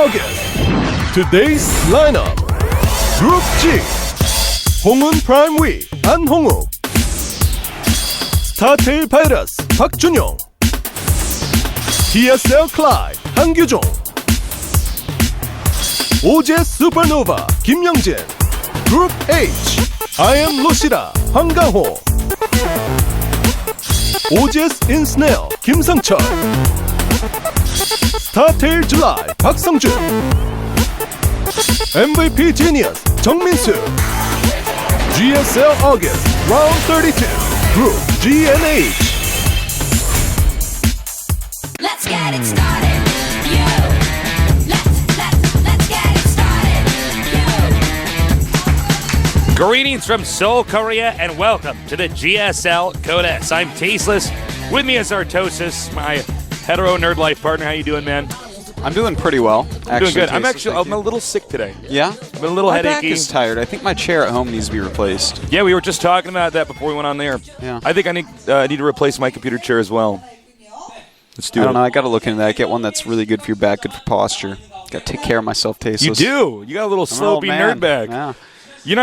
August. Today's lineup. Group G. 홍은 Prime V, 안홍욱. 스타테일 바이러스, 박준용. GSL Clyde, 한규종. OGS Supernova, 김영진. Group H. I am Lushira, 황강호. OGS Insnare, 김상철. 스타테일 July, 박성준. MVP Genius, 정민수. GSL August, Round 32, Group G and H. Let's get it started. Let's get it started. Greetings from Seoul, Korea, and welcome to the GSL August. I'm Tasteless. With me is Artosis, my hetero nerd life partner. How you doing, man? I'm doing pretty well. Doing good. I'm a little sick today. Yeah? I'm a little my headachy. Back is tired. I think my chair at home needs to be replaced. Yeah, we were just talking about that before we went on there. Yeah. I think I need to replace my computer chair as well. Let's do it. I don't know. I got to look into that. Get one that's really good for your back, good for posture. Got to take care of myself, Tasteless. You do. You got a little slopey nerd back. Yeah. You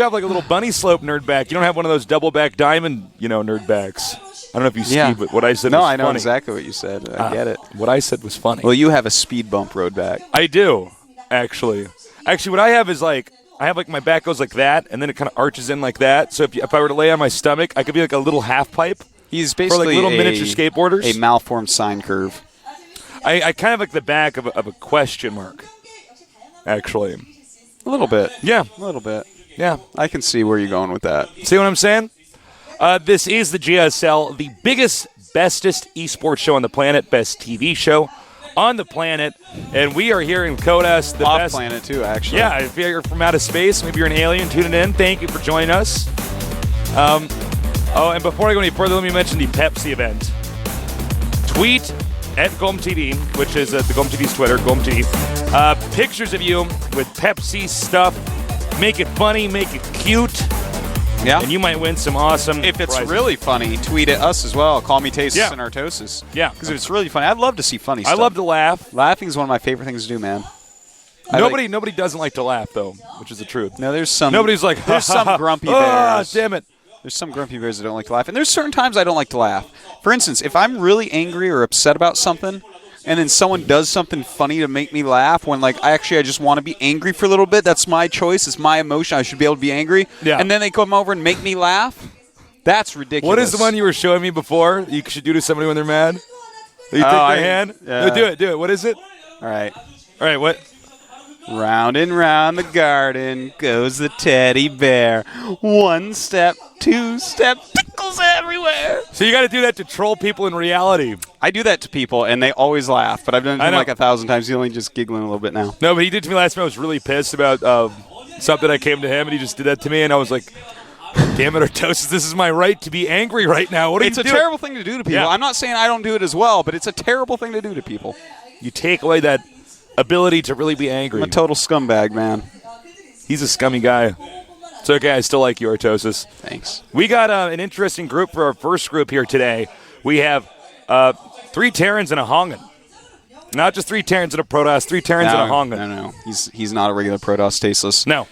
have like a little bunny slope nerd back. You don't have one of those double back diamond, nerd backs. I don't know if you ski, but what I said was funny. No, I know exactly what you said. I get it. What I said was funny. Well, you have a speed bump road back. I do, actually. Actually, what I have is I have my back goes like that, and then it kind of arches in like that. So if I were to lay on my stomach, I could be like a little half pipe. He's basically for little miniature skateboarders. A malformed sine curve. I kind of like the back of a question mark, actually. A little bit. Yeah. A little bit. Yeah. I can see where you're going with that. See what I'm saying? This is the GSL, the biggest, bestest esports show on the planet, best TV show on the planet, and we are here in Kodas, the Off best planet too, actually. Yeah, if you're from outer space, maybe you're an alien tuning in. Thank you for joining us. And before I go any further, let me mention the Pepsi event. Tweet at GOMTV, which is the GOMTV's Twitter, GOMTV. Pictures of you with Pepsi stuff. Make it funny, make it cute. Yeah. And you might win some awesome If it's prizes. really funny, tweet at us as well. Call me Tasteless Yeah. and Artosis. Yeah. Because if it's really funny, I'd love to see funny stuff. I love to laugh. Laughing is one of my favorite things to do, man. Nobody doesn't like to laugh, though, which is the truth. No, there's some. Nobody's like, there's some grumpy bears. Ah, damn it. There's some grumpy bears that don't like to laugh. And there's certain times I don't like to laugh. For instance, if I'm really angry or upset about something, and then someone does something funny to make me laugh when, I just want to be angry for a little bit. That's my choice. It's my emotion. I should be able to be angry. Yeah. And then they come over and make me laugh. That's ridiculous. What is the one you were showing me before that you should do to somebody when they're mad? You take their hand? Yeah. No, do it. What is it? All right. What? Round and round the garden goes the teddy bear. 1 step, 2 step, tickles everywhere. So you got to do that to troll people in reality. I do that to people, and they always laugh. But I've done it 1,000 times. He's only just giggling a little bit now. No, but he did to me last time. I was really pissed about something. I came to him, and he just did that to me, and I was like, damn it, Artosis, this is my right to be angry right now. What are you doing? It's a terrible thing to do to people. Yeah. I'm not saying I don't do it as well, but it's a terrible thing to do to people. You take away that ability to really be angry. I'm a total scumbag, man. He's a scummy guy. It's okay. I still like you, Artosis. Thanks. We got an interesting group for our first group here today. We have 3 Terrans and a HongUn. Not just 3 Terrans and a Protoss, 3 Terrans and a HongUn. No. He's not a regular Protoss, Tasteless. No.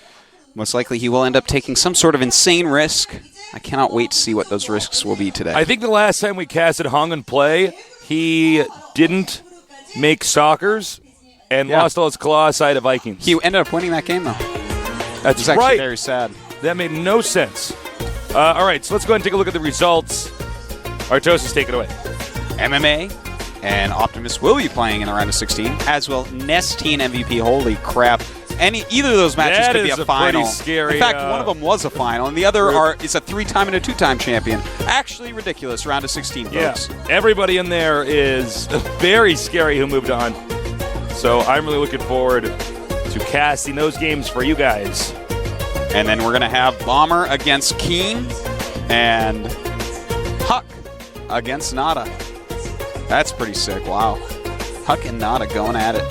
Most likely he will end up taking some sort of insane risk. I cannot wait to see what those risks will be today. I think the last time we casted HongUn play, he didn't make Stalkers and lost all his Colossi to Vikings. He ended up winning that game, though. That's It's actually right. very sad. That made no sense. All right, so let's go ahead and take a look at the results. Artosis, take it away. MMA and Optimus will be playing in the round of 16, as will Nestine MVP. Holy crap. Either of those matches could be a final. Pretty scary, in fact, one of them was a final, and the other is a 3-time and a 2-time champion. Actually ridiculous, round of 16, folks. Yeah, everybody in there is very scary who moved on. So I'm really looking forward to casting those games for you guys. And then we're going to have Bomber against Keen and Huck against Nada. That's pretty sick. Wow. Huck and Nada going at it.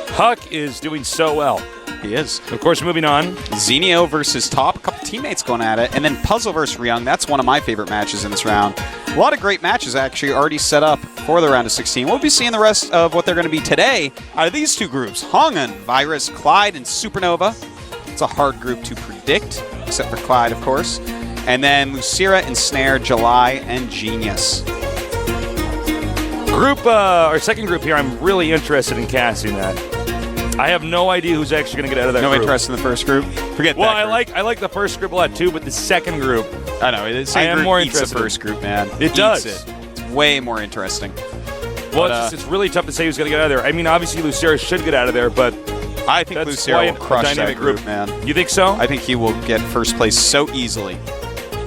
Huck is doing so well. He is. Of course, moving on. Xenio versus Top. A couple teammates going at it. And then Puzzle vs. Ryung, that's one of my favorite matches in this round. A lot of great matches actually already set up for the round of 16. We'll be seeing the rest of what they're going to be today out of these two groups. HongUn, Virus, Clyde, and Supernova. It's a hard group to predict, except for Clyde, of course. And then Lucira and Snare, July, and Genius. Our second group here, I'm really interested in casting that. I have no idea who's actually going to get out of that No group. interest in the first group? Forget Well, that group. I like the first group a lot too, but the second group, I know. The I am group more eats interested. the first group, man. It does. Eats it. It's way more interesting. well, But, it's really tough to say who's going to get out of there. I mean, obviously Lucira should get out of there, but I think that's Lucero quite will a crush that dynamic group, man. You think so? I think he will get first place so easily.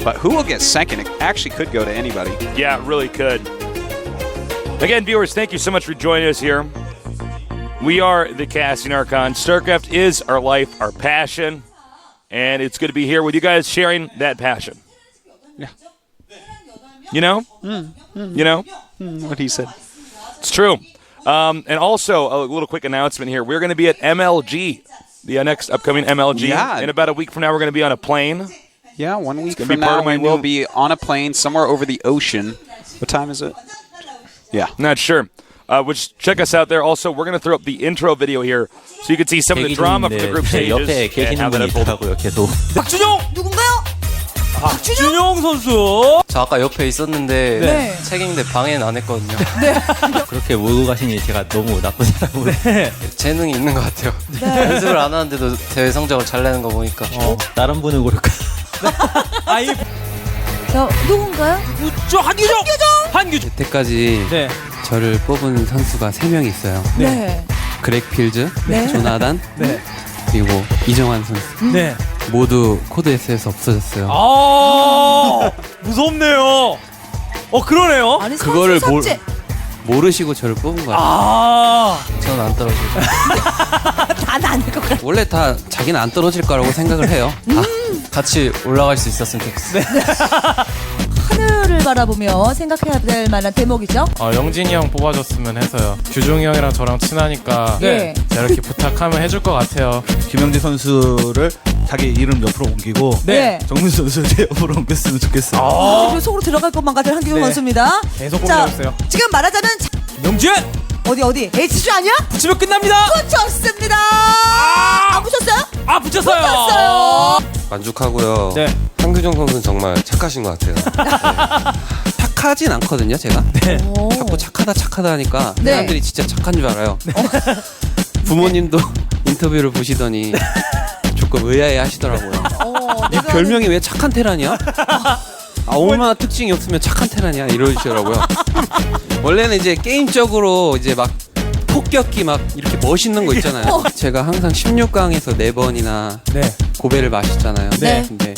But who will get second? It actually could go to anybody. Yeah, it really could. Again, viewers, thank you so much for joining us here. We are the Casting Archon. Starcraft is our life, our passion, and it's good to be here with you guys sharing that passion. Yeah. You know? You know? What he said. It's true. And also, a little quick announcement here. We're going to be at MLG, the next upcoming MLG. Yeah. In about a week from now, we're going to be on a plane. Yeah, 1 week gonna be from part now of my we will new- be on a plane somewhere over the ocean. What time is it? Yeah. Not sure. Which check us out there. Also, we're going to throw up the intro video here so you can see some of the drama from the group stages 옆에 and how 계시는 that 분이 unfolded. 있더라고요. 계속. 박준용 누군가요? 준용 선수. 저 아까 옆에 있었는데 네. 책임인데 방해는 안 했거든요. 그렇게 몰고 가시니 제가 너무 나쁜 사람으로. 재능이 있는 것 같아요. 연습을 안 하는데도 대회 성적을 잘 내는 거 보니까. 다른 분을 고를까? 저 누군가요? 한규정. 여태까지 저를 뽑은 선수가 3명 있어요. 네. 그렉 필즈, 네. 조나단, 그리고 이정환 선수. 모두 코드 S에서 없어졌어요. 무섭네요. 그러네요. 아니 그거를 선수 삭제. 모르시고 저를 뽑은 거예요. 저는 안 떨어지고. 다는 아닐 것 같아. 원래 다 자기는 안 떨어질 거라고 생각을 해요. 같이 올라갈 수 있었으면 좋겠어요. 하늘을 바라보며 생각해야 될 만한 대목이죠. 영진이 형 뽑아줬으면 해서요. 규종이 형이랑 저랑 친하니까 네. 제가 이렇게 부탁하면 해줄 것 같아요. 김영재 선수를 자기 이름 옆으로 옮기고 네. 정민수 선수 옆으로 옮겼으면 좋겠어요. 지금 속으로 들어갈 것만 같은 한규영 선수입니다. 계속 자, 고민해주세요. 지금 말하자면 영진! 어디 HG 아니야? 붙이면 끝납니다! 붙였습니다. 안 붙였어요? 붙였어요! 붙였어요. 만족하고요. 네. 한규정 선수는 정말 착하신 것 같아요. 착하진 않거든요, 제가. 오. 자꾸 착하다 하니까 네. 사람들이 진짜 착한 줄 알아요. 부모님도 인터뷰를 보시더니 조금 의아해 하시더라고요. 네 내가 별명이 왜 착한 테란이야? 얼마나 특징이 없으면 착한 테란이야? 이러시더라고요. 원래는 이제 게임적으로 이제 막 폭격기 막 이렇게 멋있는 거 있잖아요. 제가 항상 16강에서 4번이나 고배를 마셨잖아요. 네. 근데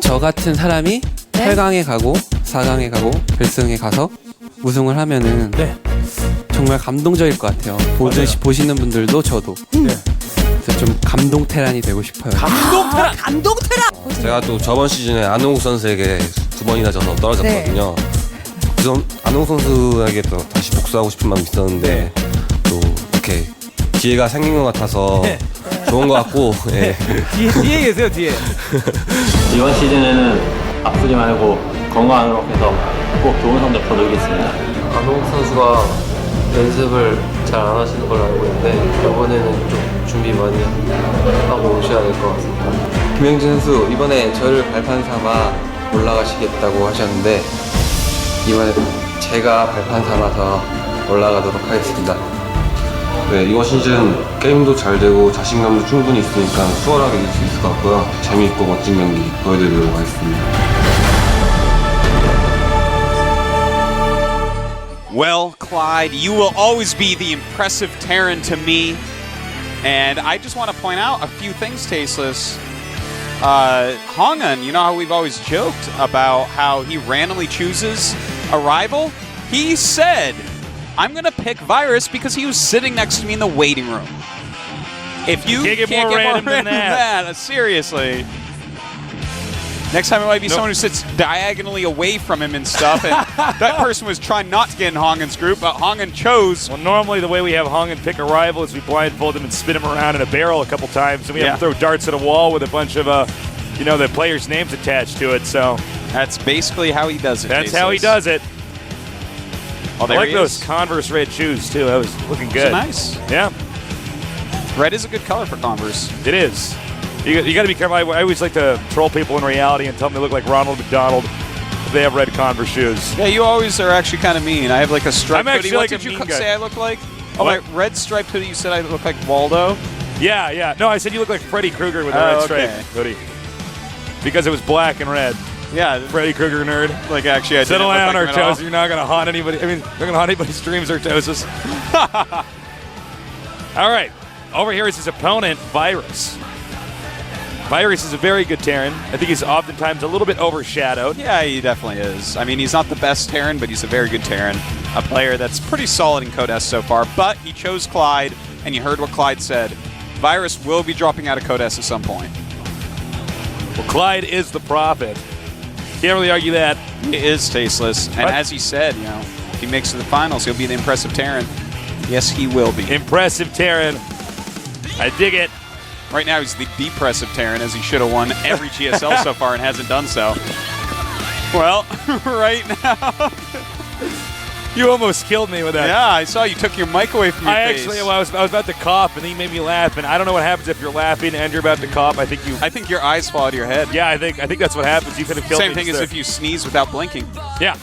저 같은 사람이 네. 8강에 가고 4강에 가고 결승에 가서 우승을 하면은 정말 감동적일 것 같아요. 보시는 분들도 저도. 그래서 좀 감동 테란이 되고 싶어요. 감동 테라. 제가 또 저번 시즌에 안홍욱 선수에게 2번이나 져서 떨어졌거든요. 그래서 안홍욱 선수에게 또 다시 복수하고 싶은 마음이 있었는데 또 이렇게 기회가 생긴 것 같아서 좋은 것 같고 뒤에 계세요, 뒤에. 이번 시즌에는 아프지 말고 건강으로 해서 꼭 좋은 성적 거두겠습니다. 안홍 선수가 연습을 잘 안 하시는 걸로 알고 있는데 이번에는 좀 준비 많이 하고 오셔야 될 것 같습니다. 김영진 선수 이번에 저를 발판 삼아 올라가시겠다고 하셨는데 이번에 제가 발판 삼아서 올라가도록 하겠습니다. 네, 이번 시즌 게임도 잘 되고 자신감도 충분히 있으니까 수월하게 이길 수 있을 것 같고요. 재미있고 멋진 경기 보여드리도록 하겠습니다. Well, Clyde, you will always be the impressive Terran to me. And I just want to point out a few things, Tasteless. HongUn, you know how we've always joked about how he randomly chooses a rival? He said, I'm going to pick Virus because he was sitting next to me in the waiting room. If you Can't get more random than that. Seriously. Next time it might be someone who sits diagonally away from him and stuff. And that person was trying not to get in HongUn's group, but HongUn chose. Well, normally the way we have HongUn pick a rival is we blindfold him and spin him around in a barrel a couple times, and we have to throw darts at a wall with a bunch of the player's name's attached to it. So that's basically how he does it. That's how he does it. Oh, there I like he those is. Converse red shoes too. That was looking good. Nice. Yeah, red is a good color for Converse. it is. You got to be careful. I always like to troll people in reality and tell them they look like Ronald McDonald if they have red Converse shoes. Yeah, you always are actually kind of mean. I have like a striped I'm hoodie. actually What like did a you mean guy. say I look like? Oh, What? my red striped hoodie. You said I look like Waldo. Yeah. No, I said you look like Freddy Krueger with a red stripe hoodie because it was black and red. Yeah, Freddy Krueger nerd. like actually I Settle didn't down, look like him at all. Artosis. You're not going to haunt anybody. I mean, you're going to haunt anybody's dreams, Artosis. All right. Over here is his opponent, Virus. Virus is a very good Terran. I think he's oftentimes a little bit overshadowed. Yeah, he definitely is. I mean, he's not the best Terran, but he's a very good Terran. A player that's pretty solid in Code S so far, but he chose Clyde, and you heard what Clyde said. Virus will be dropping out of Code S at some point. Well, Clyde is the prophet. Can't really argue that. He is tasteless, and as he said, if he makes it to the finals, he'll be the impressive Terran. Yes, he will be. Impressive Terran. I dig it. Right now, he's the depressive Terran, as he should have won every GSL so far and hasn't done so. Well, right now. You almost killed me with that. Yeah, I saw you took your mic away from your face. I was about to cough, and he made me laugh. And I don't know what happens if you're laughing and you're about to cough. I think your eyes fall out of your head. Yeah, I think that's what happens. You could have killed me. Same thing as if you sneeze without blinking. Yeah.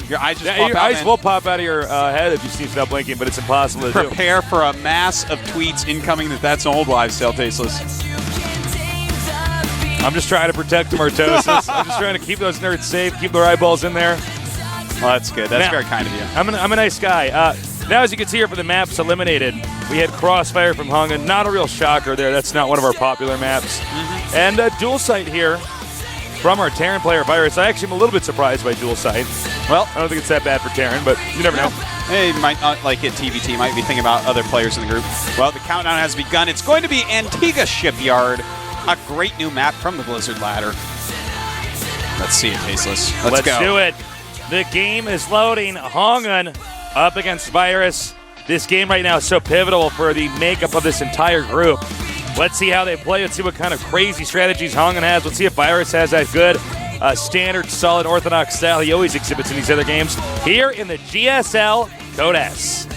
Your eyes just pop your out. eyes man. will pop out of your head if you sneeze without blinking, but it's impossible to do. Prepare for a mass of tweets incoming that's an old wives' tale, tasteless. I'm just trying to protect them, Artosis. I'm just trying to keep those nerds safe, keep their eyeballs in there. Well, that's good. That's Now, very kind of you. I'm a nice guy. Now, as you can see here for the maps eliminated, we had Crossfire from HongUn. Not a real shocker there. That's not one of our popular maps. Mm-hmm. And Dual Sight here from our Terran player, Virus. I actually am a little bit surprised by Dual Sight. Well, I don't think it's that bad for Terran, but you never know. Hey, might not like it, TBT. Might be thinking about other players in the group. Well, the countdown has begun. It's going to be Antigua Shipyard, a great new map from the Blizzard ladder. Let's see it, Tasteless. Let's go. do it. The game is loading. HongUn up against Virus. This game right now is so pivotal for the makeup of this entire group. Let's see how they play. Let's see what kind of crazy strategies HongUn has. Let's see if Virus has that good standard, solid, orthodox style he always exhibits in these other games. Here in the GSL Code S.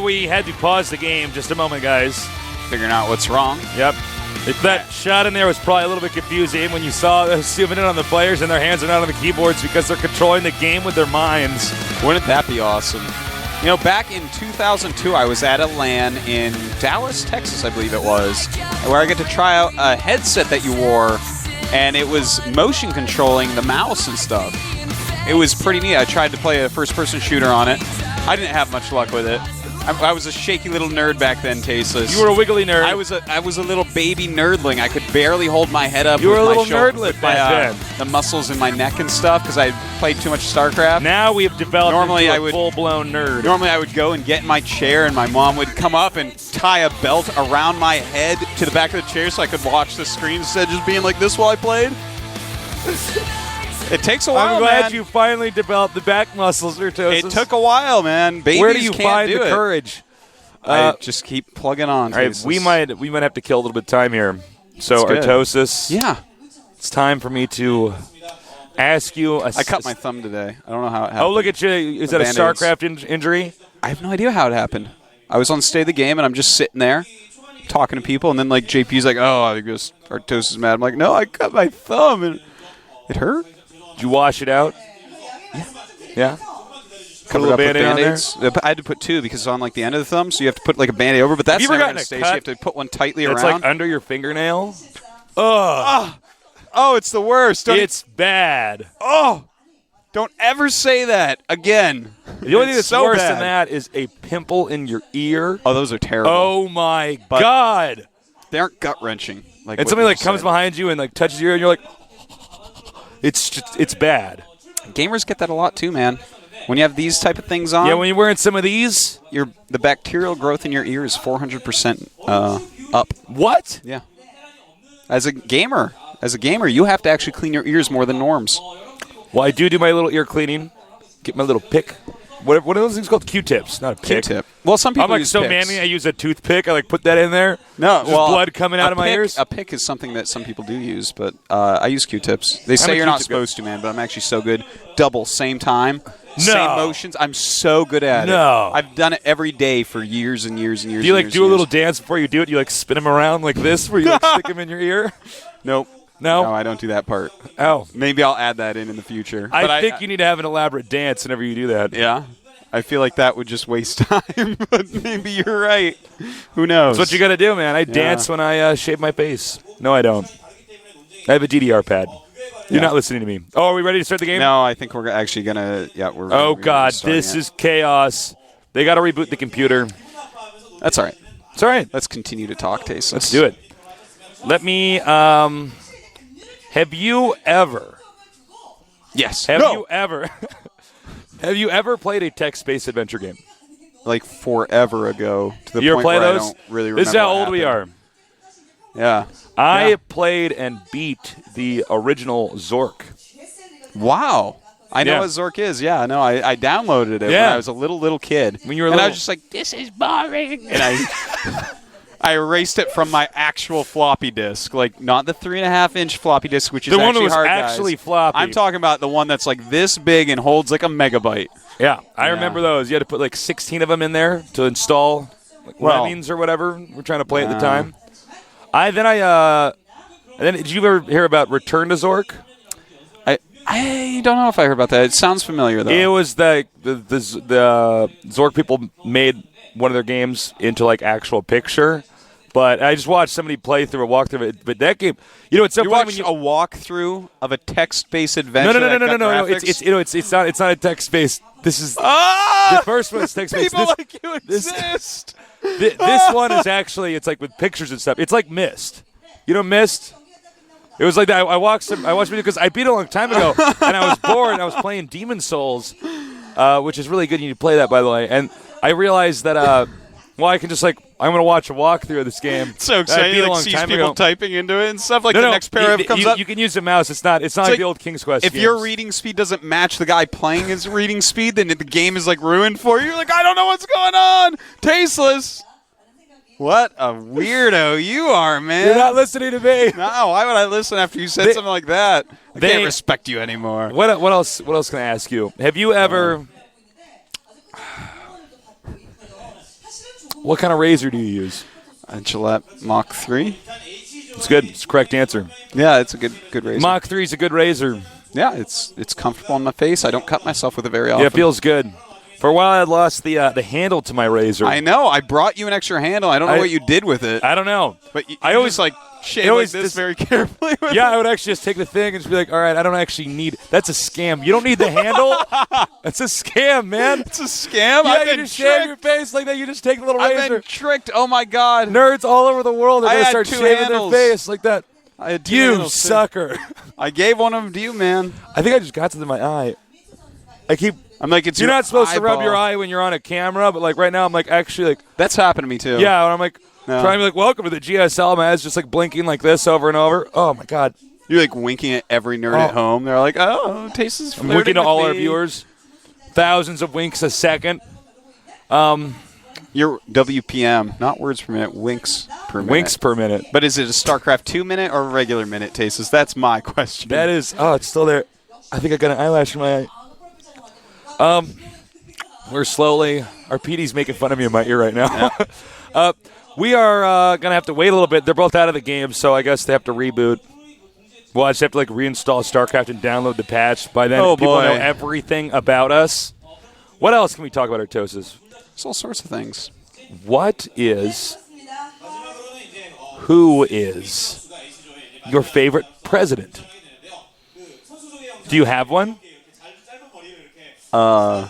We had to pause the game just a moment, guys. Figuring out what's wrong. Yep. That shot in there was probably a little bit confusing when you saw zooming in on the players and their hands are not on the keyboards because they're controlling the game with their minds. Wouldn't that be awesome? Back in 2002, I was at a LAN in Dallas, Texas, I believe it was, where I got to try out a headset that you wore, and it was motion controlling the mouse and stuff. It was pretty neat. I tried to play a first-person shooter on it. I didn't have much luck with it. I was a shaky little nerd back then, Tasteless. You were a wiggly nerd. I was a little baby nerdling. I could barely hold my head up. You were with a my little shoulder, nerdlet with my, back then. the muscles in my neck and stuff because I played too much Starcraft. Now we have developed Normally into I a would- full-blown nerd. Normally I would go and get in my chair and my mom would come up and tie a belt around my head to the back of the chair so I could watch the screen instead of just being like this while I played. It takes a while, I'm glad man. you finally developed the back muscles, Artosis. It took a while, man. Babies Where do you can't find do the it. courage? I just keep plugging on. All right, Tasteless. we might have to kill a little bit of time here. So, That's good. Artosis, Yeah. it's time for me to ask you. I cut my thumb today. I don't know how it happened. Oh, look at you! Is that a Band-Aids. Starcraft injury? I have no idea how it happened. I was on State of the Game, and I'm just sitting there talking to people, and then, like, JP's like, oh, I guess Artos is mad. I'm like, no, I cut my thumb, and it hurt. Did you wash it out? Yeah? Put a little Covered up with Band-Aid on there? Band-Aids. I had to put two because it's on, like, the end of the thumb, so you have to put, like, a Band-Aid over, but that's you ever never gotten going to a stay, cut so you have to put one tightly It's around. like under your fingernail. Ugh. Oh, it's the worst. It's bad. Don't ever say that again. The only thing It's that's worse bad. than that is a pimple in your ear. Oh, those are terrible. Oh, my But- God. They aren't gut wrenching. Like and what somebody you like comes said. behind you and like touches your ear, and you're like, it's bad. Gamers get that a lot too, man. When you have these type of things on, Yeah, when you're wearing some of these. the bacterial growth in your ear is 400% up. What? Yeah. As a gamer, you have to actually clean your ears more than norms. Well, I do my little ear cleaning. Get my little pick. What are those things called? Q-tips, not a pick. Q-tip. Well, some people I'm like use so picks. manly. I use a toothpick. I like put that in there. No, Just well, blood coming out of my ears. A pick is something that some people do use, but I use Q-tips. They say a you're not Q-tip guy. supposed to, man, but I'm actually so good. Double, same time, same No. motions. I'm so good at it. No. I've done it every day for years and years and years. Do you and like years do a and little years. dance before you do it? You like spin them around like this, where you like stick them in your ear? Nope. No, I don't do that part. Oh, Maybe I'll add that in the future. I But think you need to have an elaborate dance whenever you do that. Yeah. I feel like that would just waste time, but maybe you're right. Who knows? That's what you got to do, man. I dance when I shave my face. No, I don't. I have a DDR pad. You're not listening to me. Oh, are we ready to start the game? No, I think we're actually gonna. Yeah, we're. Oh we're God, starting this it. is chaos. They got to reboot the computer. That's all right. It's all right. Let's continue to talk, Taste. Let's do it. Let me. Have you ever? Yes. Have you ever? Have you ever played a text-based adventure game? Like forever ago, to the You ever point play where those? I don't really remember. This is how what old we are. happened. Yeah. I Yeah. played and beat the original Zork. Wow. I know Yeah. what Zork is. Yeah, no, I downloaded it when Yeah. I was a little kid. When you were and I little. was just like, this is boring. And I erased it from my actual floppy disk, like not the 3.5-inch floppy disk, which is The one that actually was hard, actually guys. floppy. I'm talking about the one that's like this big and holds like a megabyte. Yeah, I remember those. You had to put like 16 of them in there to install like Lemmings or whatever we're trying to play at the time. Then did you ever hear about Return to Zork? I don't know if I heard about that. It sounds familiar though. It was the Zork people made one of their games into like actual picture, but I just watched somebody play through a walkthrough of it. But that game, you know, it's so You funny watched when a walkthrough of a text-based adventure. No. that got graphics? It's not a text based. This is Ah! the first one is text based. People like you exist. This one is actually it's like with pictures and stuff. It's like Myst. You know Myst? It was like that. I watched video because I beat it a long time ago, and I was bored. And I was playing Demon Souls, which is really good. You need to play that, by the way. And I realized that I can just like I'm going to watch a walkthrough of this game. It's so that I exciting. beat a Like long sees time people ago. typing into it and stuff. Like No, the no, next paragraph comes up. You can use the mouse. It's not like like the old King's Quest. If your games. reading speed doesn't match the guy playing his reading speed, then the game is like ruined for you. You're like, I don't know what's going on. Tasteless. What a weirdo you are, man. You're not listening to me. No, why would I listen after you said something like that? I can't respect you anymore. What else? What else can I ask you? Have you ever? What kind of razor do you use? A Gillette Mach 3. It's good. It's the correct answer. Yeah, it's a good razor. Mach 3 is a good razor. Yeah, it's comfortable on my face. I don't cut myself with it very often. Yeah, it feels good. For a while, I lost the handle to my razor. I know. I brought you an extra handle. I don't know what you did with it. I don't know. But I you always just, like shave always like this just- very carefully. With Yeah, it. I would actually just take the thing and just be like, all right, I don't actually need. That's a scam. You don't need the handle. That's a scam, man. It's a scam. Yeah, I've you been just shave your tricked. face like that. You just take the little I've razor. been tricked. Oh my god. Nerds all over the world are I going to had start 2 shaving handles. their face like that. I had 2 You handles, too. sucker. I gave one of them to you, man. I think I just got something in my eye. I'm like, it's you're your not supposed to rub eyeball. your eye when you're on a camera, but like right now, I'm like actually like That's happened to me too. yeah, and I'm like Yeah. trying to be like welcome to the GSL. My eyes just like blinking like this over and over. Oh my god, You're like winking at every nerd at home. They're like, oh, Taste is I'm flirting winking to with all me. our viewers. Thousands of winks a second. Your WPM, not words per minute, winks per minute. Winks per minute. But is it a StarCraft 2-minute or a regular minute, Tastes? That's my question. That is. Oh, it's still there. I think I got an eyelash in my eye. We're slowly. Our PD's making fun of me in my ear right now. We are gonna have to wait a little bit. They're both out of the game, so I guess they have to reboot. Well, I just have to like reinstall StarCraft and download the patch. By then, Oh, people boy. know everything about us. What else can we talk about, Artosis? There's all sorts of things. Who is your favorite president? Do you have one? I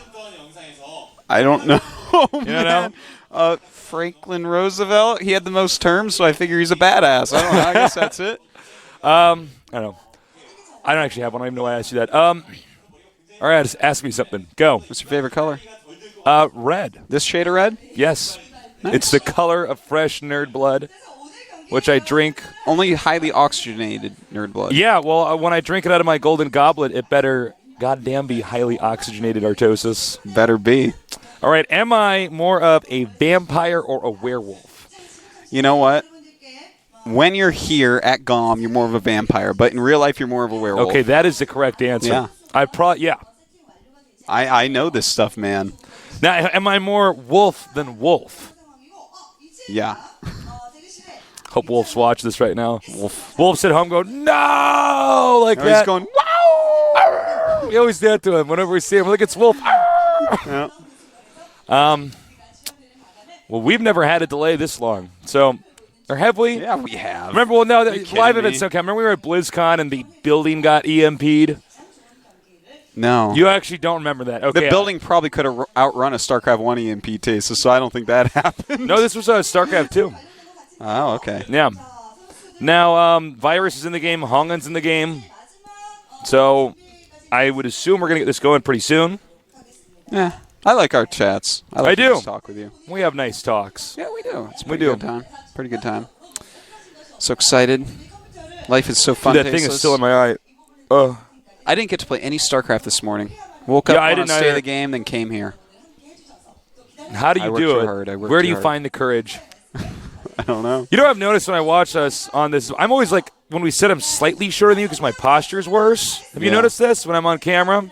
don't know. Oh, You man. know? Franklin Roosevelt. He had the most terms, so I figure he's a badass. I don't know. I guess that's it. I don't know. I don't actually have one. I don't even know why I asked you that. All right, just ask me something. Go. What's your favorite color? Red. This shade of red? Yes. Nice. It's the color of fresh nerd blood, which I drink. Only highly oxygenated nerd blood. Yeah, well, when I drink it out of my golden goblet, it better goddamn be highly oxygenated Artosis. Better be. All right, am I more of a vampire or a werewolf? You know what? When you're here at GOM, you're more of a vampire, but in real life, you're more of a werewolf. Okay, that is the correct answer. Yeah. I know this stuff, man. Now, am I more wolf than wolf? Yeah. Hope wolves watch this right now. Wolf's at home going, no! Like Now that. he's going, wow! We always do that to him whenever we see him. Look, it's Wolf. Yeah. Well, we've never had a delay this long. So, or have we? Yeah, we have. Remember, well, no, kidding live me? events don't count. Remember we were at BlizzCon and the building got EMP'd? No. You actually don't remember that. Okay. The building probably could have outrun a StarCraft 1 EMP test, so I don't think that happened. No, this was Starcraft 2. Oh, okay. Yeah. Now, Virus is in the game. HongUn's in the game. So, I would assume we're going to get this going pretty soon. Yeah. I like our chats. I like do. to talk with you. We have nice talks. Yeah, we do. It's a We pretty do. good time. Pretty good time. So excited. Life is so fun. Dude, that thing is still in my eye. I didn't get to play any StarCraft this morning. Woke up, Yeah, I on didn't stay either. of the game, then came here. How do I you worked do too it? hard. I worked Where do too you hard. find the courage? I don't know. You know what I've noticed when I watch us on this? I'm always like, when we sit, I'm slightly shorter than you because my posture's worse. Have you Yeah. noticed this when I'm on camera?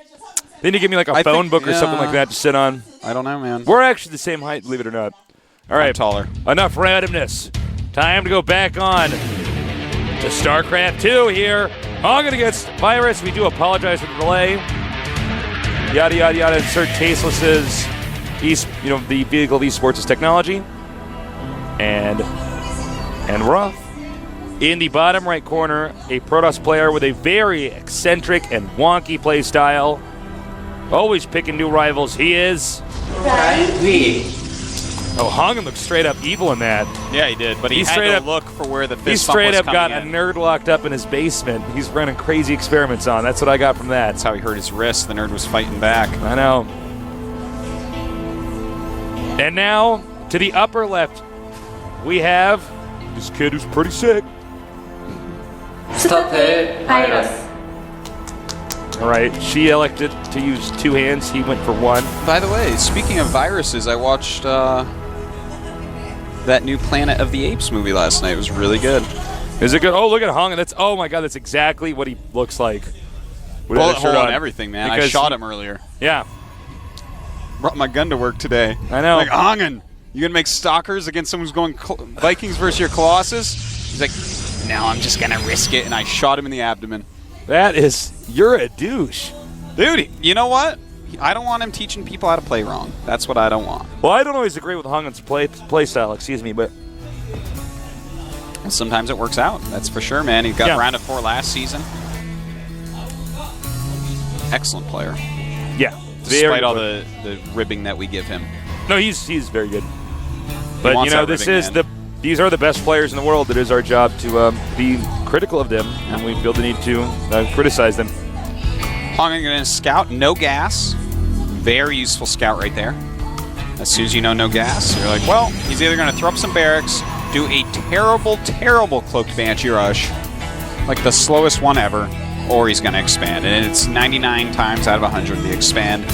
Then you give me like a I phone think- book or something yeah. like that to sit on. I don't know, man. We're actually the same height, believe it or not. All right. I'm taller. Enough randomness. Time to go back on to StarCraft 2 here. HongUn against Virus. We do apologize for the delay. Yada, yada, yada. Insert Tasteless's, the vehicle of esports' technology. And we're off. In the bottom right corner, a Protoss player with a very eccentric and wonky play style. Always picking new rivals. He is... Oh, HongUn looks straight up evil in that. Yeah, he did, but he straight had up- to look for where the fist He bump straight was up got coming a in. nerd locked up in his basement. He's running crazy experiments on. That's what I got from that. That's how he hurt his wrist. The nerd was fighting back. I know. And now, to the upper left, we have this kid who's pretty sick. 스타텔 바이러스. All right, she elected to use two hands. He went for one. By the way, speaking of viruses, I watched that new Planet of the Apes movie last night. It was really good. Is it good? Oh, look at HongUn. Oh my God, that's exactly what he looks like. With Bullet that shirt hole and on. everything, man. I Because shot him earlier. Yeah, Brought my gun to work today. I know. Like, HongUn, you gonna make stalkers against someone who's going Vikings versus your Colossus? He's like, no, I'm just gonna risk it, and I shot him in the abdomen. that is. You're a douche. Dude, you know what? I don't want him teaching people how to play wrong. That's what I don't want. Well, I don't always agree with HongUn's play style. Excuse me, but Sometimes it works out. That's for sure, man. He got Yeah. round of 4 last season. Excellent player. yeah, Despite all the ribbing that we give him. No, he's very good. But wants that this ribbing, is man. these are the best players in the world. It is our job to be critical of them, and we feel the need to criticize them. HongUn going to scout, no gas. Very useful scout right there. As soon as you know no gas, you're like, well, he's either going to throw up some barracks, do a terrible, terrible cloaked Banshee rush, like the slowest one ever, or he's going to expand. And it's 99 times out of 100 the expand.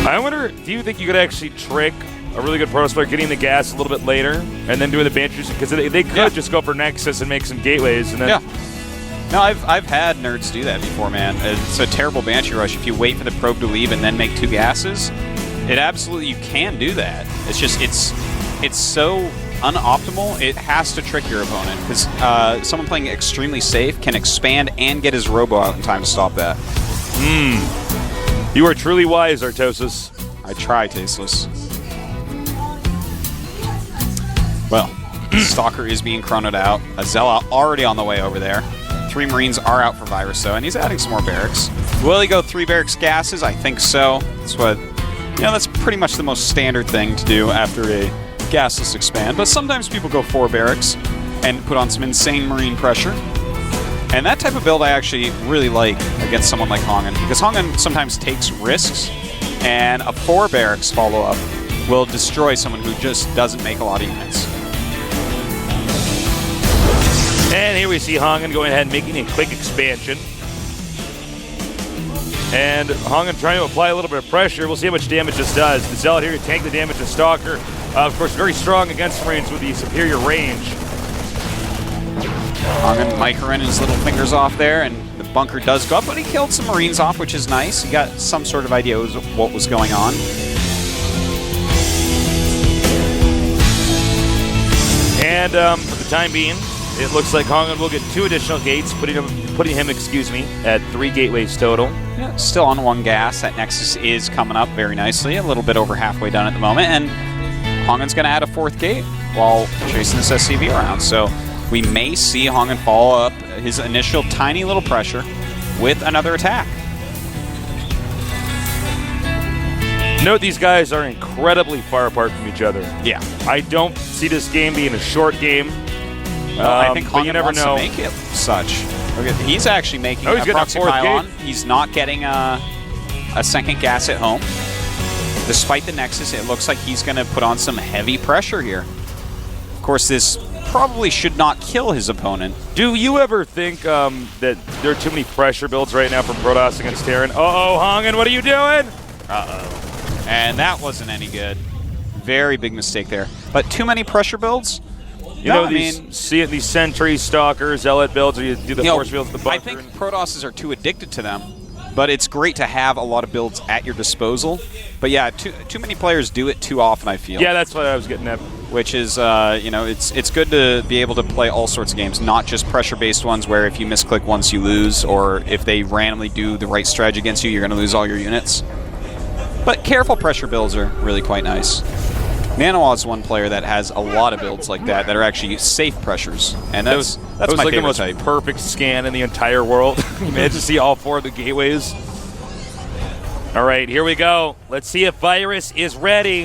I wonder, do you think you could actually trick a really good Protoss player getting the gas a little bit later and then doing the Banshees? Because they could just go for Nexus and make some gateways. And then Yeah. No, I've had nerds do that before, man. It's a terrible Banshee rush. If you wait for the probe to leave and then make 2 gases, it absolutely, you can do that. It's just, it's so unoptimal, it has to trick your opponent. Because someone playing extremely safe can expand and get his robo out in time to stop that. you are truly wise, Artosis. I try, Tasteless. Well, Stalker is being chronoed out. Azella already on the way over there. 3 Marines are out for Virus, though, and he's adding some more barracks. Will he go 3 barracks gases? I think so. That's what... that's pretty much the most standard thing to do after a gasless expand, but sometimes people go 4 barracks and put on some insane marine pressure. And that type of build I actually really like against someone like HongUn, because HongUn sometimes takes risks, and a 4 barracks follow-up will destroy someone who just doesn't make a lot of units. And here we see HongUn going ahead and making a quick expansion. And HongUn trying to apply a little bit of pressure. We'll see how much damage this does. The Zealot here to tank the damage to Stalker. Of course, very strong against Marines with the superior range. HongUn microing his little fingers off there, and the bunker does go up, but he killed some Marines off, which is nice. He got some sort of idea of what was going on. And for the time being, it looks like HongUn will get 2 additional gates, putting him, at 3 gateways total. Yeah, still on 1 gas. That Nexus is coming up very nicely, a little bit over halfway done at the moment, and HongUn's going to add a 4th gate while chasing this SCV around. So we may see HongUn follow up his initial tiny little pressure with another attack. Note these guys are incredibly far apart from each other. Yeah. I don't see this game being a short game. Well, I think HongUn never wants know. to make it such. He's actually making he's a getting a proxy 4th pylon. gate. He's not getting a 2nd gas at home. Despite the Nexus, it looks like he's going to put on some heavy pressure here. Of course, this probably should not kill his opponent. Do you ever think that there are too many pressure builds right now from Protoss against Terran? Uh-oh, HongUn, what are you doing? Uh-oh. And that wasn't any good. Very big mistake there. But too many pressure builds? You know, these Sentry, Stalker, Zealot builds, or you do the Force builds, the bunker. I think Protosses are too addicted to them, but it's great to have a lot of builds at your disposal. But yeah, too many players do it too often, I feel. Yeah, that's what I was getting at. Which is, you know, it's good to be able to play all sorts of games, not just pressure-based ones where if you misclick once you lose, or if they randomly do the right strategy against you, you're going to lose all your units. But careful pressure builds are really quite nice. Nanowa is one player that has a lot of builds like that are actually safe pressures, and that's that was my like the favorite most type. perfect scan in the entire world. You managed to see all 4 of the gateways. All right, here we go. Let's see if Virus is ready,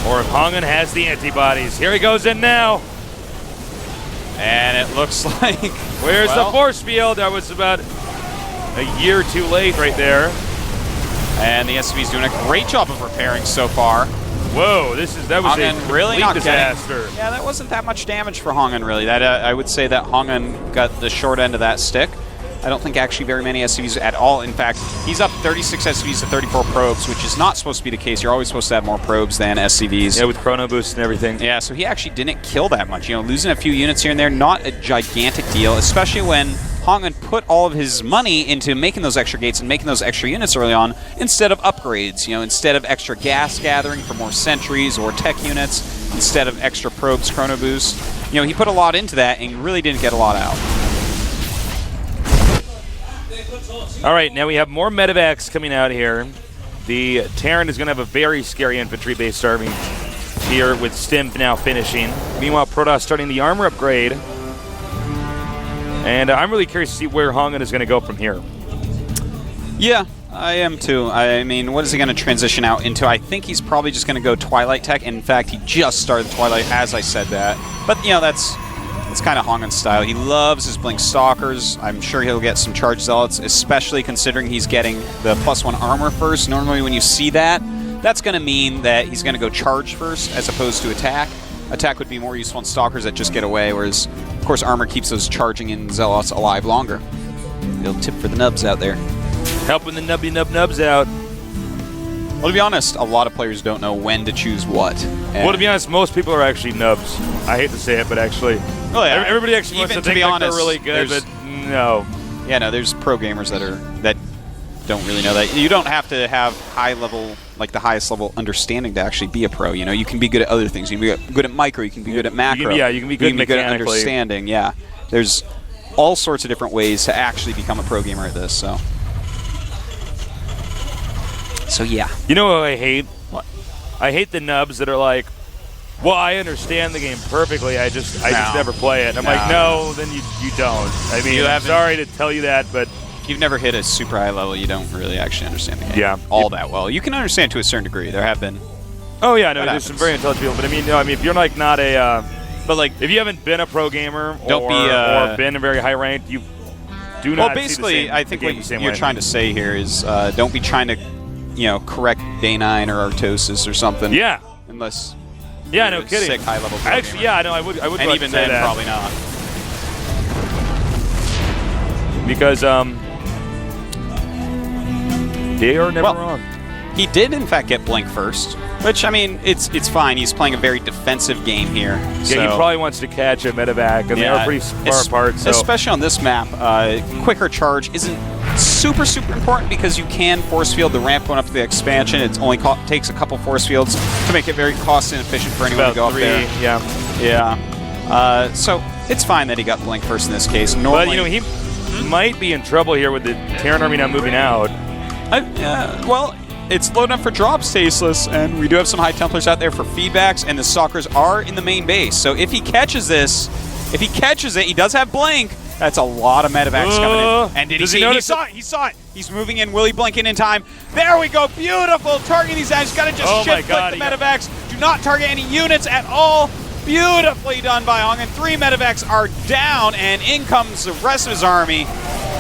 or if HongUn has the antibodies. Here he goes in now. And it looks like... Where's the force field? That was about a year too late right there. And the SCV's doing a great job of repairing so far. Whoa, that was a really complete not disaster. Yeah, that wasn't that much damage for HongUn, really. That I would say that HongUn got the short end of that stick. I don't think actually very many SCVs at all. In fact, he's up 36 SCVs to 34 probes, which is not supposed to be the case. You're always supposed to have more probes than SCVs. Yeah, with chrono boost and everything. Yeah, so he actually didn't kill that much. You know, losing a few units here and there, not a gigantic deal, especially when HongUn put all of his money into making those extra gates and making those extra units early on instead of upgrades. You know, instead of extra gas gathering for more sentries or tech units, instead of extra probes, chrono boost. You know, he put a lot into that and really didn't get a lot out. All right, now we have more medevacs coming out here. The Terran is going to have a very scary infantry-based army here with Stim now finishing. Meanwhile, Protoss starting the armor upgrade. And I'm really curious to see where HongUn is going to go from here. Yeah, I am too. I mean, what is he going to transition out into? I think he's probably just going to go Twilight Tech. In fact, he just started Twilight as I said that. But, you know, that's kind of HongUn's style. He loves his Blink Stalkers. I'm sure he'll get some Charge Zealots, especially considering he's getting the +1 armor first. Normally when you see that, that's going to mean that he's going to go Charge first as opposed to Attack. Attack would be more useful on Stalkers that just get away, whereas, of course, Armor keeps those charging in Zealots alive longer. Little tip for the nubs out there. Helping the nubs out. Well, to be honest, a lot of players don't know when to choose what. And well, to be honest, most people are actually nubs. I hate to say it, but actually, oh, yeah. everybody actually wants to think like they're really good, but no. Yeah, no, there's pro gamers that don't really know that. You don't have to have high level, like the highest level understanding to actually be a pro. You know, you can be good at other things. You can be good at micro. You can be good at macro. You can be good at understanding. Yeah, there's all sorts of different ways to actually become a pro gamer at this. So yeah. You know what I hate? What? I hate the nubs that are like, well, I understand the game perfectly. I just never play it. I'm like, no, then you don't. I mean, I'm sorry to tell you that, but if you've never hit a super high level, you don't really actually understand the game all that well. You can understand to a certain degree. There have been. Oh yeah, no, there's some very intelligent people, but I mean, no, I mean, if you're like not a, but like if you haven't been a pro gamer or been a very high ranked, you do not. Well, basically, see I think what you're way. trying to say here is don't be trying to, correct Day 9 or Artosis or something. Yeah. Unless. Yeah, no kidding. Sick high level. Actually, yeah, no, I would. And even say then, that. probably not. Because they are never wrong. He did, in fact, get Blink first, which, I mean, it's fine. He's playing a very defensive game here. Yeah, so. he probably wants to catch a medevac, and they are pretty far apart. So. Especially on this map, quicker charge isn't super important because you can force field the ramp going up to the expansion. It only takes a couple force fields to make it very cost inefficient for anyone to go up there. Yeah. So it's fine that he got Blink first in this case. Normally, but, he might be in trouble here with the Terran army not moving out. Well, it's loading up for drops, Tasteless, and we do have some high Templars out there for feedbacks, and the Stalkers are in the main base. So if he catches this, he does have Blink. That's a lot of medevacs coming in. And did he see it? He saw it. He saw it. He's moving in. Will he blink in time? There we go. Beautiful. Targeting these guys. Got to just shift click the medevacs. Do not target any units at all. Beautifully done by HongUn. 3 medevacs are down, and in comes the rest of his army.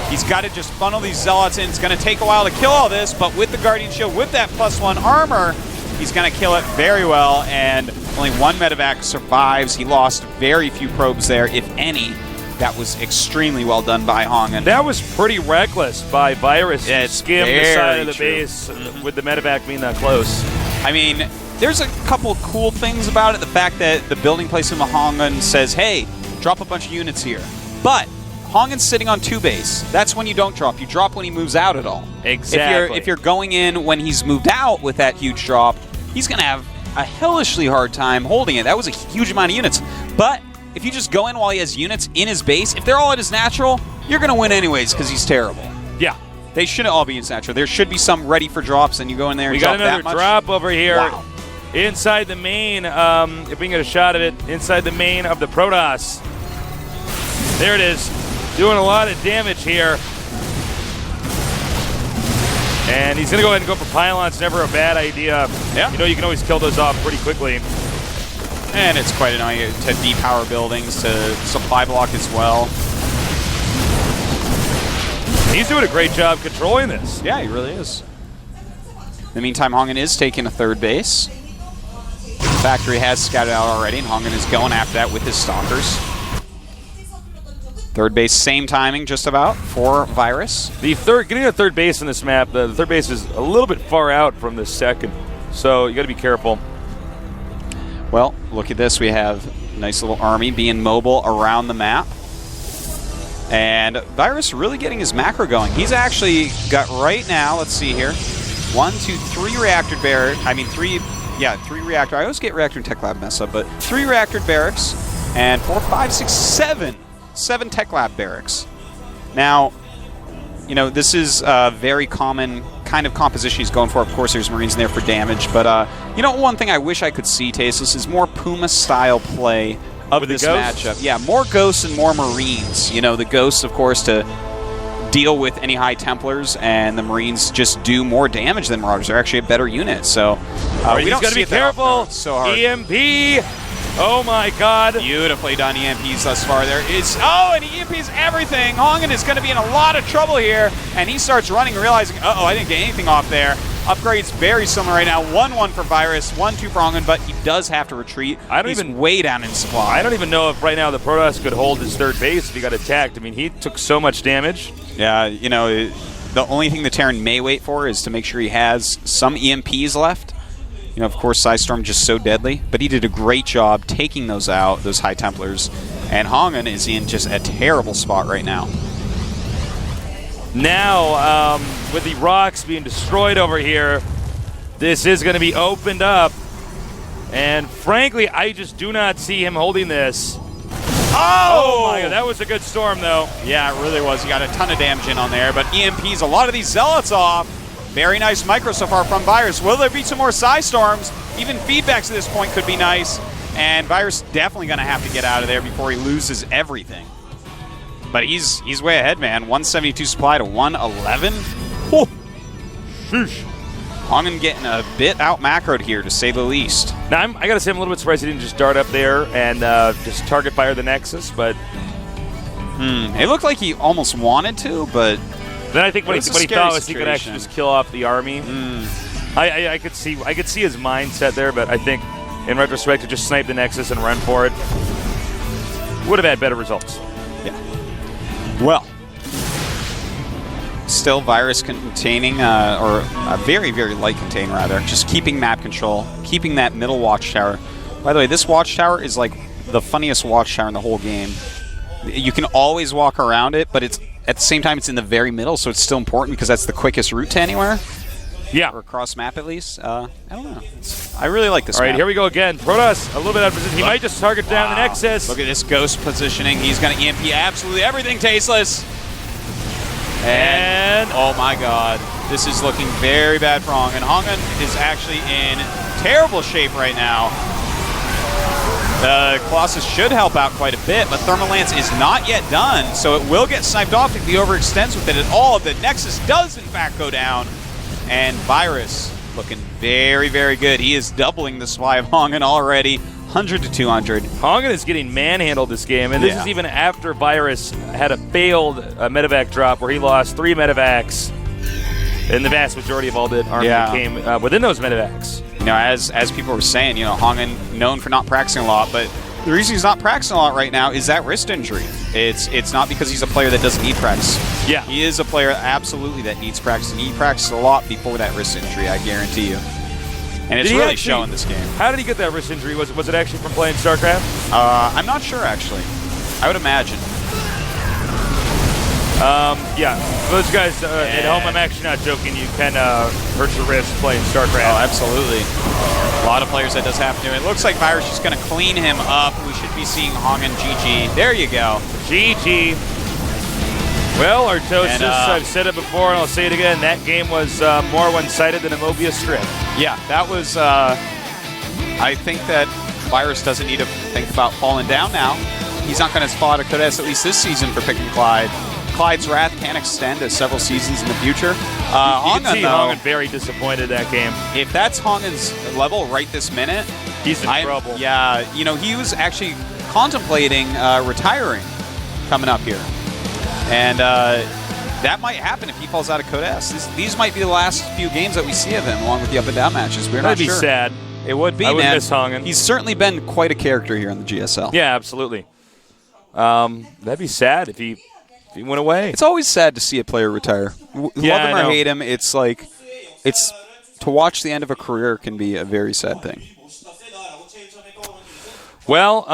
He's got to just funnel these Zealots in. It's going to take a while to kill all this, but with the Guardian Shield, with that +1 armor, he's going to kill it very well, and only 1 medevac survives. He lost very few probes there, if any. That was extremely well done by HongUn. That was pretty reckless by Virus to skim the side of the true. base with the medevac being that close. I mean, there's a couple cool things about it. The fact that the building placement of HongUn says, hey, drop a bunch of units here. But HongUn's sitting on 2 base. That's when you don't drop. You drop when he moves out at all. Exactly. If you're going in when he's moved out with that huge drop, he's going to have a hellishly hard time holding it. That was a huge amount of units. But if you just go in while he has units in his base, if they're all at his natural, you're going to win anyways because he's terrible. Yeah. They shouldn't all be in his natural. There should be some ready for drops, and you go in there and drop that much. We got another drop over here. Wow. Inside the main, if we can get a shot of it, inside the main of the Protoss. There it is. Doing a lot of damage here. And he's going to go ahead and go for pylons. Never a bad idea. Yeah. You can always kill those off pretty quickly. And it's quite annoying to depower buildings, to supply block as well. He's doing a great job controlling this. Yeah, he really is. In the meantime, HongUn is taking a 3rd base. Factory has scouted out already, and HongUn is going after that with his Stalkers. 3rd base, same timing, just about, for Virus. Getting a 3rd base in this map, the 3rd base is a little bit far out from the 2nd, so you got to be careful. Well, look at this. We have a nice little army being mobile around the map. And Virus really getting his macro going. He's actually got right now, let's see here, 1, 2, 3 reactor barracks. I mean, 3 reactor. I always get reactor and tech lab mess up, but 3 reactor barracks and 4, 5, 6, 7 tech lab barracks. Now, this is a very common kind of composition he's going for. Of course, there's Marines in there for damage, but one thing I wish I could see, Tasteless, is more Puma-style play of this matchup. Yeah, more Ghosts and more Marines. The Ghosts, of course, to deal with any high Templars, and the Marines just do more damage than Marauders. They're actually a better unit, so we don't gotta be careful. So hard. EMP. Oh my God. Beautifully done EMPs thus far. There is, and he EMPs everything. HongUn is going to be in a lot of trouble here, and he starts running, realizing, I didn't get anything off there. Upgrades very similar right now. 1-1 for Virus, 1-2 for HongUn, but he does have to retreat. He's way down in supply. I don't even know if right now the Protoss could hold his 3rd base if he got attacked. I mean, he took so much damage. Yeah, the only thing the Terran may wait for is to make sure he has some EMPs left. Of course, Psystorm just so deadly, but he did a great job taking those out, those high Templars, and HongUn is in just a terrible spot right now. Now, with the rocks being destroyed over here, this is going to be opened up, and frankly, I just do not see him holding this. Oh my God, that was a good storm, though. Yeah, it really was. He got a ton of damage in on there, but EMPs a lot of these Zealots off. Very nice micro so far from Virus. Will there be some more Psystorms? Even feedbacks at this point could be nice. And Virus definitely going to have to get out of there before he loses everything. But he's way ahead, man. 172 supply to 111. Oh. Sheesh. HongUn getting a bit out macroed here, to say the least. Now, I got to say, I'm a little bit surprised he didn't just dart up there and just target fire the Nexus, but... It looked like he almost wanted to, but... Then I think what he thought was he could actually just kill off the army. I could see his mindset there, but I think, in retrospect, to just snipe the Nexus and run for it would have had better results. Yeah. Well... Still virus containing, or a very, very light contain, rather. Just keeping map control, keeping that middle watchtower. By the way, this watchtower is like the funniest watchtower in the whole game. You can always walk around it, but it's at the same time it's in the very middle, so it's still important because that's the quickest route to anywhere. Yeah. Or across map, at least. I don't know. I really like this All right, map. here we go again. Protoss, a little bit out of position. He might just target down the Nexus. Look at this ghost positioning. He's going to EMP absolutely everything tasteless. And oh my god, this is looking very bad for HongUn. HongUn is actually in terrible shape right now. The Colossus should help out quite a bit, but Thermal Lance is not yet done, so it will get sniped off if he overextends with it at all. The Nexus does in fact go down, and Virus looking very, very good. He is doubling the supply of HongUn already. 100 to 200. HongUn is getting manhandled this game, and this is even after Virus had a failed medevac drop where he lost 3 medevacs, and the vast majority of all the army came within those medevacs. You know, as people were saying, you know, HongUn known for not practicing a lot, but the reason he's not practicing a lot right now is that wrist injury. It's not because he's a player that doesn't need practice. Yeah. He is a player absolutely that needs practice, and he practiced a lot before that wrist injury, I guarantee you. And it's really showing this game. How did he get that wrist injury? Was it actually from playing Starcraft? I'm not sure, actually. I would imagine. Yeah. For those guys at home, I'm actually not joking. You can hurt your wrist playing Starcraft. Oh, absolutely. A lot of players that does happen to. It looks like Virus is going to clean him up. We should be seeing HongUn GG. There you go. GG. Well, Artosis, I've said it before and I'll say it again, that game was more one-sided than a Mobius strip. Yeah, that was, I think that Virus doesn't need to think about falling down now. He's not going to spot a Codes at least this season for picking Clyde. Clyde's wrath can extend to several seasons in the future. You can see HongUn very disappointed that game. If that's HongUn's level right this minute, he's in trouble. Yeah, you know, he was actually contemplating retiring coming up here. And that might happen if he falls out of Codes. These might be the last few games that we see of him, along with the up and down matches. We're not sure. That'd be sad. It would be, I would man. miss HongUn. He's certainly been quite a character here in the GSL. Yeah, absolutely. That'd be sad if he went away. It's always sad to see a player retire. Love him or hate him, it's like, to watch the end of a career can be a very sad thing. Well,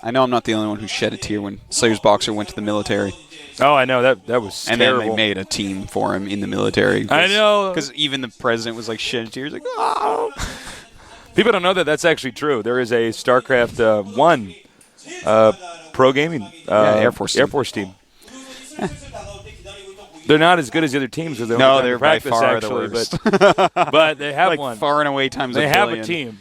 I know I'm not the only one who shed a tear when Slayer's Boxer went to the military. Oh, I know. That was and terrible. Then they made a team for him in the military. I know. Because even the president was like shedding tears, like, oh. People don't know that that's actually true. There is a StarCraft 1 pro gaming Air Force team. They're not as good as the other teams. They're by practice, far actually, the worst. but they have like one. Far and away times they a have billion. a team.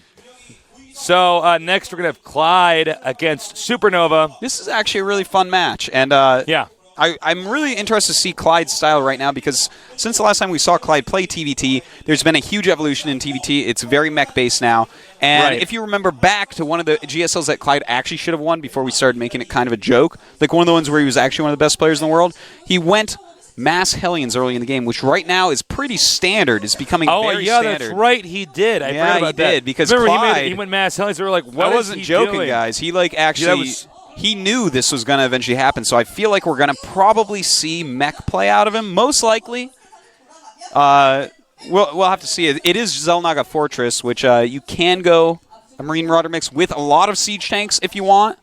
So next we're going to have Clyde against Supernova. This is actually a really fun match. And I'm really interested to see Clyde's style right now because since the last time we saw Clyde play TVT, there's been a huge evolution in TVT. It's very mech-based now. And if you remember back to one of the GSLs that Clyde actually should have won before we started making it kind of a joke, like one of the ones where he was actually one of the best players in the world, he went Mass Hellions early in the game, which right now is pretty standard. It's becoming very standard. That's right. He did. I forgot about that. Did because remember Clyde, he went Mass Hellions. We were like, what I wasn't joking, doing? guys. He like actually... He knew this was going to eventually happen, so I feel like we're going to probably see mech play out of him, most likely. We'll have to see. It is Xel'Naga Fortress, which you can go a Marine Marauder mix with a lot of siege tanks if you want,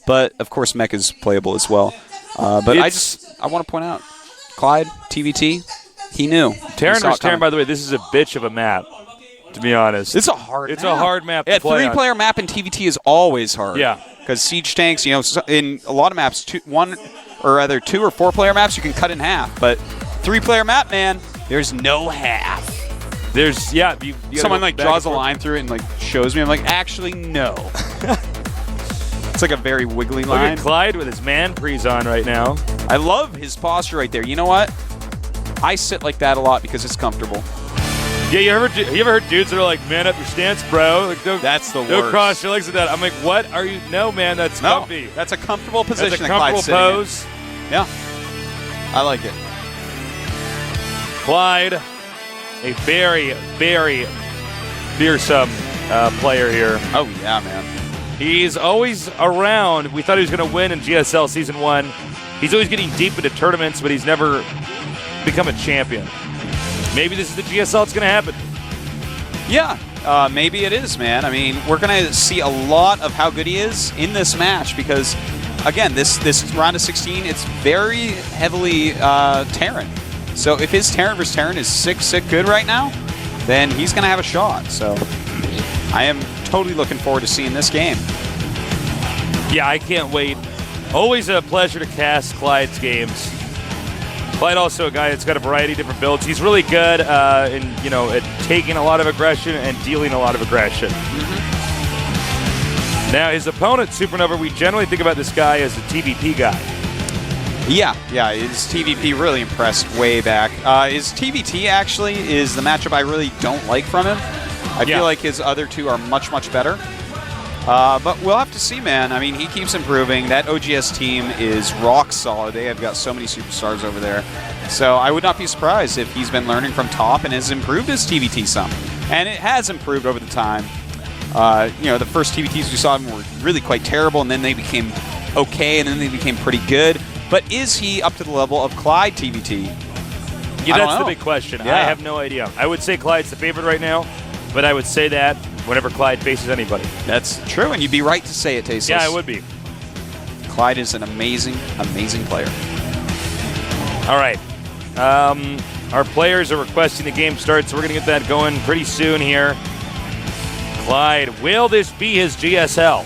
but of course mech is playable as well. But I want to point out, Clyde, TVT, he knew. Terran, by the way, this is a bitch of a map. To be honest, it's a hard map to play on. 3-player map in TVT is always hard. Yeah. Because siege tanks, you know, in a lot of maps, 2 or 4-player maps, you can cut in half. But 3-player map, man, there's no half. There's, you someone like draws a line through it and like shows me. I'm like, actually, no. It's like a very wiggly Look line. at Clyde with his man prees on right now. I love his posture right there. You know what? I sit like that a lot because it's comfortable. Yeah, you ever heard dudes that are like, man up your stance, bro? Like, That's the don't worst. cross your legs with that. I'm like, what are you? No, man, that's No, comfy. that's a comfortable position. That's a that comfortable Clyde's sitting pose. in. Yeah, I like it. Clyde, a very, very fearsome player here. Oh yeah, man. He's always around. We thought he was going to win in GSL Season 1. He's always getting deep into tournaments, but he's never become a champion. Maybe this is the GSL. It's going to happen. Yeah, maybe it is, man. I mean, we're going to see a lot of how good he is in this match because, again, this round of 16, it's very heavily Terran. So if his Terran versus Terran is sick good right now, then he's going to have a shot. So I am totally looking forward to seeing this game. Yeah, I can't wait. Always a pleasure to cast Clyde's games. Clyde also a guy that's got a variety of different builds. He's really good at taking a lot of aggression and dealing a lot of aggression. Now, his opponent, Supernova, we generally think about this guy as a TVP guy. Yeah, his TVP really impressed way back. His TVT actually is the matchup I really don't like from him. I feel like his other two are much better. But we'll have to see, man. I mean, he keeps improving. That OGS team is rock solid. They have got so many superstars over there. So I would not be surprised if he's been learning from top and has improved his TVT some. And it has improved over the time. The first TVTs we saw him were really quite terrible, and then they became okay, and then they became pretty good. But is he up to the level of Clyde TVT? Yeah, that's the big question. Yeah. I have no idea. I would say Clyde's the favorite right now, but I would say that whenever Clyde faces anybody. That's true, and you'd be right to say it, Tasteless. Yeah, I would be. Clyde is an amazing player. All right. Our players are requesting the game start, so we're going to get that going pretty soon here. Clyde, will this be his GSL?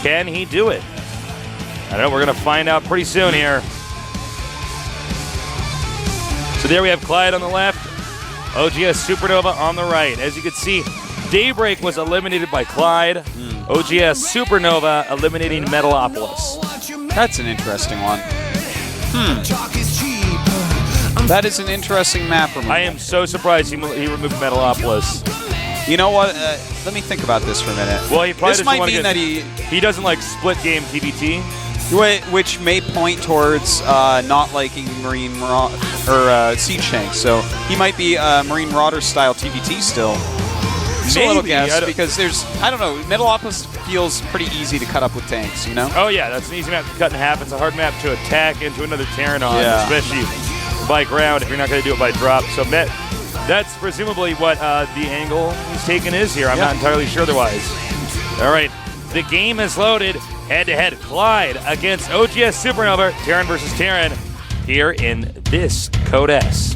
Can he do it? I don't know. We're going to find out pretty soon here. So there we have Clyde on the left. OGS Supernova on the right. As you can see, Daybreak was eliminated by Clyde. OGS Supernova eliminating Metalopolis. That's an interesting one. That is an interesting map removal. I am so surprised he removed Metalopolis. You know what? Let me think about this for a minute. Well, he probably this doesn't might want mean to that he doesn't like split game TVT. which may point towards not liking Marine Siege Tanks. So he might be Marine Marauder style TVT still. Just a little guess because I don't know. Metalopolis feels pretty easy to cut up with tanks, you know? Oh yeah, that's an easy map to cut in half. It's a hard map to attack into another Terran on, especially by ground if you're not going to do it by drop. So that's presumably what the angle he's taken is here. I'm not entirely sure otherwise. All right, the game is loaded. Head-to-head, Clyde against OGS Supernova, Terran versus Terran, here in this Code S.